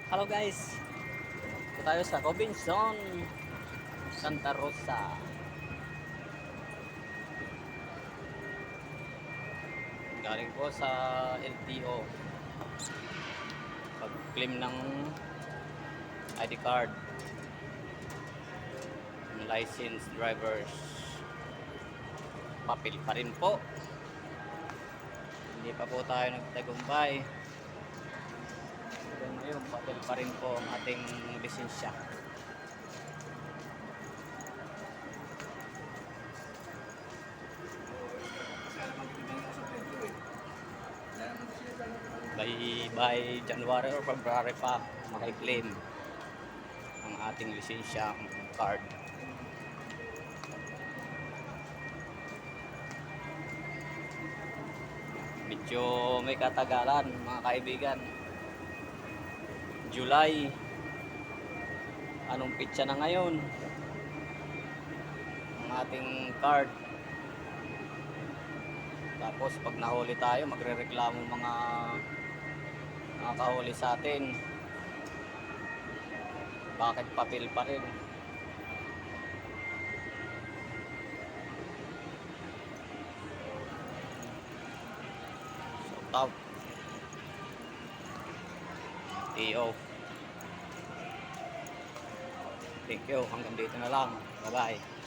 Hello guys, ito tayo sa Robinson, Santa Rosa. Galing po sa LTO. Pag-claim ng ID card, licensed drivers. Papel pa rin po. Hindi pa po tayo nagtagumpay. Ngayon, papel pa rin po ang ating lisensya. By January or February pa maki-claim ang ating lisensya card. Medyo may katagalan mga kaibigan. July, anong pitsa na ngayon ang ating card. Tapos pag nahuli tayo, magrereklamo mga nakakahuli sa atin, bakit papel pa rin. Shout out TO. Thank you, hanggang dito na lang. Bye bye.